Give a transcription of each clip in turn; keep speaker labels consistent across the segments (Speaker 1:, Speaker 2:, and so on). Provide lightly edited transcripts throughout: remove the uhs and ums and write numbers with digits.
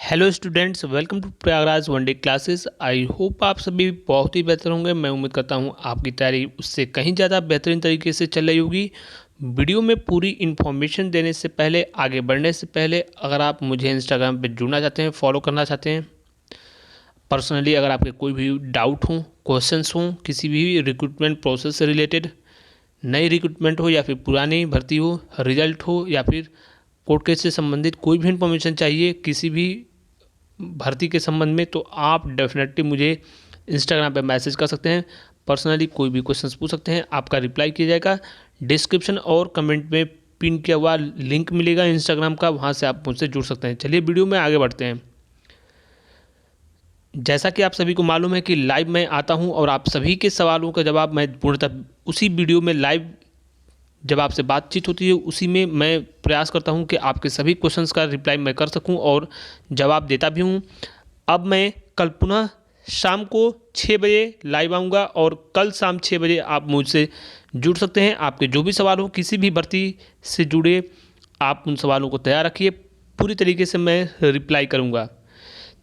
Speaker 1: Hello students, welcome to Prayagraj one day classes. I hope आप सभी बहुत ही बेहतर होंगे। मैं उम्मीद करता हूं आपकी तैयारी उससे कहीं ज़्यादा बेहतरीन तरीके से चल रही होगी। वीडियो में पूरी इन्फॉर्मेशन देने से पहले, आगे बढ़ने से पहले, अगर आप मुझे इंस्टाग्राम पे जुड़ना चाहते हैं, फॉलो करना चाहते हैं, पर्सनली अगर आपके कोई भी डाउट हो, क्वेश्चंस हों, किसी भी रिक्रूटमेंट प्रोसेस से रिलेटेड, नई रिक्रूटमेंट हो या फिर पुरानी भर्ती हो, रिजल्ट हो या फिर कोर्ट केस से संबंधित कोई भी इन्फॉर्मेशन चाहिए किसी भी भर्ती के संबंध में, तो आप डेफिनेटली मुझे इंस्टाग्राम पे मैसेज कर सकते हैं। पर्सनली कोई भी क्वेश्चंस पूछ सकते हैं, आपका रिप्लाई किया जाएगा। डिस्क्रिप्शन और कमेंट में पिन किया हुआ लिंक मिलेगा इंस्टाग्राम का, वहाँ से आप मुझसे जुड़ सकते हैं। चलिए वीडियो में आगे बढ़ते हैं। जैसा कि आप सभी को मालूम है कि लाइव मैं आता हूं और आप सभी के सवालों का जवाब मैं पूर्णतः उसी वीडियो में लाइव जब आपसे बातचीत होती है उसी में मैं प्रयास करता हूं कि आपके सभी क्वेश्चंस का रिप्लाई मैं कर सकूं और जवाब देता भी हूं। अब मैं कल पुनः शाम को 6 बजे लाइव आऊँगा और कल शाम 6 बजे आप मुझसे जुड़ सकते हैं। आपके जो भी सवाल हो किसी भी भर्ती से जुड़े, आप उन सवालों को तैयार रखिए, पूरी तरीके से मैं रिप्लाई करूँगा।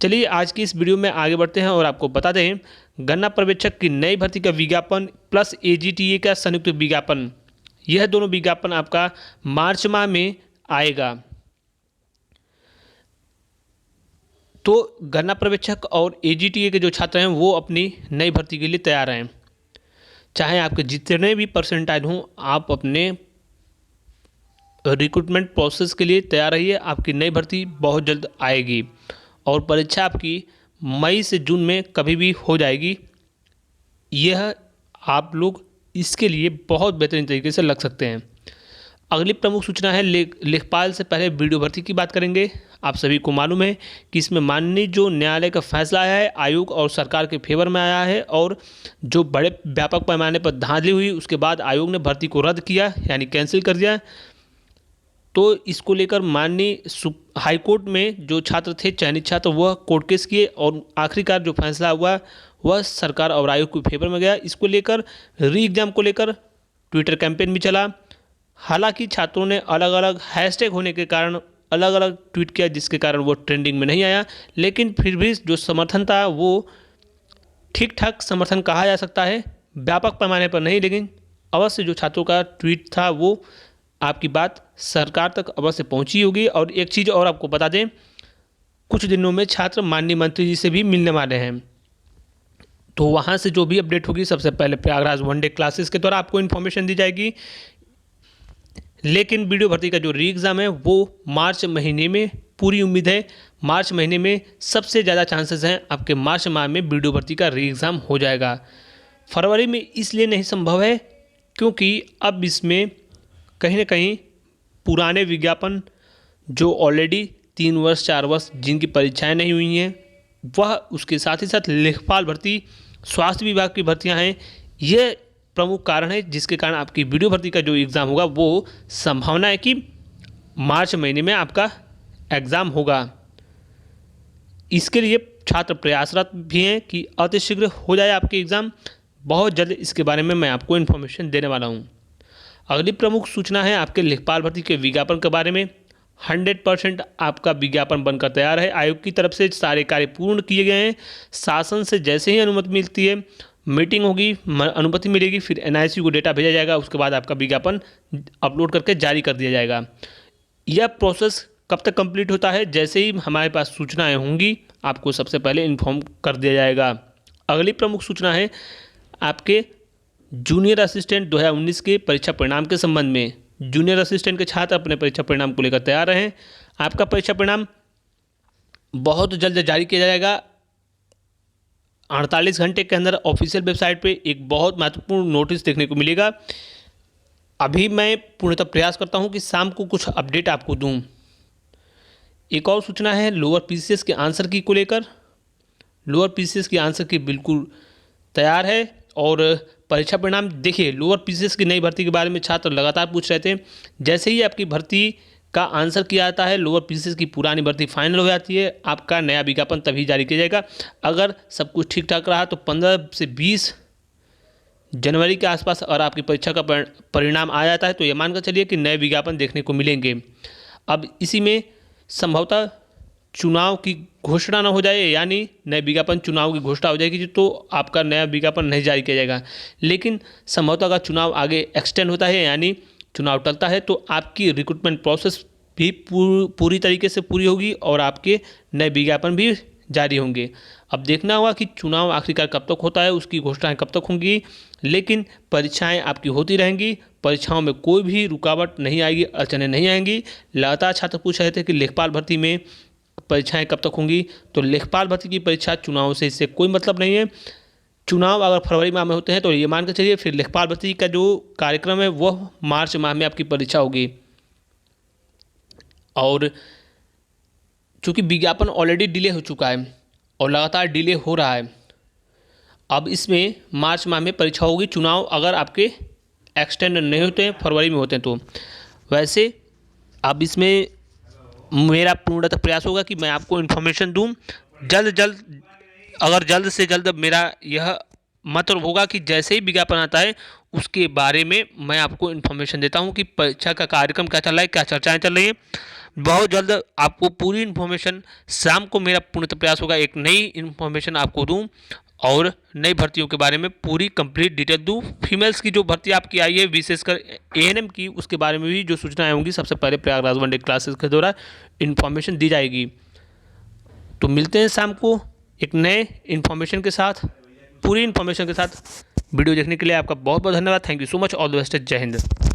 Speaker 1: चलिए आज की इस वीडियो में आगे बढ़ते हैं और आपको बता दें, गन्ना पर्यवेक्षक की नई भर्ती का विज्ञापन प्लस एजीटीए का संयुक्त विज्ञापन, यह दोनों विज्ञापन आपका मार्च माह में आएगा। तो गन्ना पर्यवेक्षक और एजीटीए के जो छात्र हैं वो अपनी नई भर्ती के लिए तैयार हैं। चाहे आपके जितने भी परसेंटाइल हों, आप अपने रिक्रूटमेंट प्रोसेस के लिए तैयार रहिए। आपकी नई भर्ती बहुत जल्द आएगी और परीक्षा आपकी मई से जून में कभी भी हो जाएगी। यह आप लोग इसके लिए बहुत बेहतरीन तरीके से लग सकते हैं। अगली प्रमुख सूचना है लेखपाल से पहले वीडियो भर्ती की बात करेंगे। आप सभी को मालूम है कि इसमें माननीय जो न्यायालय का फैसला आया है, आयोग और सरकार के फेवर में आया है और जो बड़े व्यापक पैमाने पर धांधली हुई उसके बाद आयोग ने भर्ती को रद्द किया, यानी कैंसिल कर दिया। तो इसको लेकर माननीय हाईकोर्ट में जो छात्र थे, चयनित छात्र, वह कोर्ट केस किए और आखिरकार जो फैसला हुआ वह सरकार और आयोग के फेवर में गया। इसको लेकर री एग्ज़ाम को लेकर ट्विटर कैंपेन भी चला। हालांकि छात्रों ने अलग अलग हैशटैग होने के कारण अलग अलग ट्वीट किया, जिसके कारण वो ट्रेंडिंग में नहीं आया, लेकिन फिर भी जो समर्थन था वो ठीक ठाक समर्थन कहा जा सकता है, व्यापक पैमाने पर नहीं, लेकिन अवश्य जो छात्रों का ट्वीट था वो आपकी बात सरकार तक अवश्य पहुंची होगी। और एक चीज़ और आपको बता दें, कुछ दिनों में छात्र माननीय मंत्री जी से भी मिलने वाले हैं, तो वहाँ से जो भी अपडेट होगी सबसे पहले प्रयागराज वनडे क्लासेस के द्वारा आपको इन्फॉर्मेशन दी जाएगी। लेकिन वीडियो भर्ती का जो री एग्ज़ाम है वो मार्च महीने में, पूरी उम्मीद है मार्च महीने में सबसे ज़्यादा चांसेस हैं आपके मार्च माह में वीडियो भर्ती का री एग्ज़ाम हो जाएगा। फरवरी में इसलिए नहीं संभव है क्योंकि अब इसमें कहीं ना कहीं पुराने विज्ञापन जो ऑलरेडी 3 वर्ष 4 वर्ष जिनकी परीक्षाएं नहीं हुई हैं, वह उसके साथ ही साथ लेखपाल भर्ती, स्वास्थ्य विभाग की भर्तियां हैं, ये प्रमुख कारण है जिसके कारण आपकी वीडियो भर्ती का जो एग्ज़ाम होगा वो संभावना है कि मार्च महीने में आपका एग्ज़ाम होगा। इसके लिए छात्र प्रयासरत भी हैं कि अतिशीघ्र हो जाए आपके एग्ज़ाम। बहुत जल्द इसके बारे में मैं आपको इन्फॉर्मेशन देने वाला हूँ। अगली प्रमुख सूचना है आपके लेखपाल भर्ती के विज्ञापन के बारे में। 100% आपका विज्ञापन बनकर तैयार है। आयोग की तरफ से सारे कार्य पूर्ण किए गए हैं। शासन से जैसे ही अनुमति मिलती है, मीटिंग होगी, अनुमति मिलेगी, फिर एनआईसी को डेटा भेजा जाएगा, उसके बाद आपका विज्ञापन अपलोड करके जारी कर दिया जाएगा। यह प्रोसेस कब तक कंप्लीट होता है, जैसे ही हमारे पास सूचनाएं होंगी आपको सबसे पहले इन्फॉर्म कर दिया जाएगा। अगली प्रमुख सूचना है आपके जूनियर असिस्टेंट 2019 के परीक्षा परिणाम के संबंध में। जूनियर असिस्टेंट के छात्र अपने परीक्षा परिणाम को लेकर तैयार रहें। आपका परीक्षा परिणाम बहुत जल्द जारी किया जाएगा। 48 घंटे के अंदर ऑफिशियल वेबसाइट पे एक बहुत महत्वपूर्ण नोटिस देखने को मिलेगा। अभी मैं पूर्णतः प्रयास करता हूं कि शाम को कुछ अपडेट आपको दूं। एक और सूचना है लोअर पीसीएस के आंसर की को लेकर। लोअर पीसीएस की आंसर की बिल्कुल तैयार है और परीक्षा परिणाम देखिए, लोअर पीसीएस की नई भर्ती के बारे में छात्र लगातार पूछ रहे थे। जैसे ही आपकी भर्ती का आंसर किया जाता है, लोअर पीसीएस की पुरानी भर्ती फाइनल हो जाती है, आपका नया विज्ञापन तभी जारी किया जाएगा। अगर सब कुछ ठीक ठाक रहा तो 15 से 20 जनवरी के आसपास अगर आपकी परीक्षा का परिणाम आ जाता है तो ये मानकर चलिए कि नए विज्ञापन देखने को मिलेंगे। अब इसी में संभवतः चुनाव की घोषणा ना हो जाए, यानी नए विज्ञापन चुनाव की घोषणा हो जाएगी तो आपका नया विज्ञापन नहीं जारी किया जाएगा। लेकिन संभवतः अगर चुनाव आगे एक्सटेंड होता है यानी चुनाव टलता है तो आपकी रिक्रूटमेंट प्रोसेस भी पूरी तरीके से पूरी होगी और आपके नए विज्ञापन भी जारी होंगे। अब देखना होगा कि चुनाव आखिरकार कब तक होता है, उसकी घोषणाएं कब तक होंगी, लेकिन परीक्षाएं आपकी होती रहेंगी। परीक्षाओं में कोई भी रुकावट नहीं आएगी, अड़चनें नहीं आएंगी। लगातार छात्र पूछ रहे थे कि लेखपाल भर्ती में परीक्षाएं कब तक होंगी, तो लेखपाल भर्ती की परीक्षा चुनाव से इससे कोई मतलब नहीं है। चुनाव अगर फरवरी माह में होते हैं तो ये मान के चलिए फिर लेखपाल भर्ती का जो कार्यक्रम है वह मार्च माह में आपकी परीक्षा होगी। और चूँकि विज्ञापन ऑलरेडी डिले हो चुका है और लगातार डिले हो रहा है, अब इसमें मार्च माह में परीक्षा होगी। चुनाव अगर आपके एक्सटेंड नहीं होते हैं, फरवरी में होते हैं तो। वैसे अब इसमें मेरा पूर्णतः प्रयास होगा कि मैं आपको इन्फॉर्मेशन दूं जल्द से जल्द। मेरा यह मत होगा कि जैसे ही विज्ञापन आता है उसके बारे में मैं आपको इन्फॉर्मेशन देता हूं कि परीक्षा का कार्यक्रम क्या चल रहा है, क्या चर्चाएं चल रही हैं। बहुत जल्द आपको पूरी इन्फॉर्मेशन, शाम को मेरा पूर्णतः प्रयास होगा एक नई इन्फॉर्मेशन आपको दूं और नई भर्तियों के बारे में पूरी कंप्लीट डिटेल दूं। फीमेल्स की जो भर्ती आपकी आई है विशेषकर एएनएम की, उसके बारे में भी जो सूचनाएं होंगी सबसे पहले प्रयागराज वनडे क्लासेस के द्वारा इन्फॉर्मेशन दी जाएगी। तो मिलते हैं शाम को एक नए इन्फॉर्मेशन के साथ, पूरी इन्फॉर्मेशन के साथ। वीडियो देखने के लिए आपका बहुत बहुत धन्यवाद। Thank you so much. All the best. जय हिंद।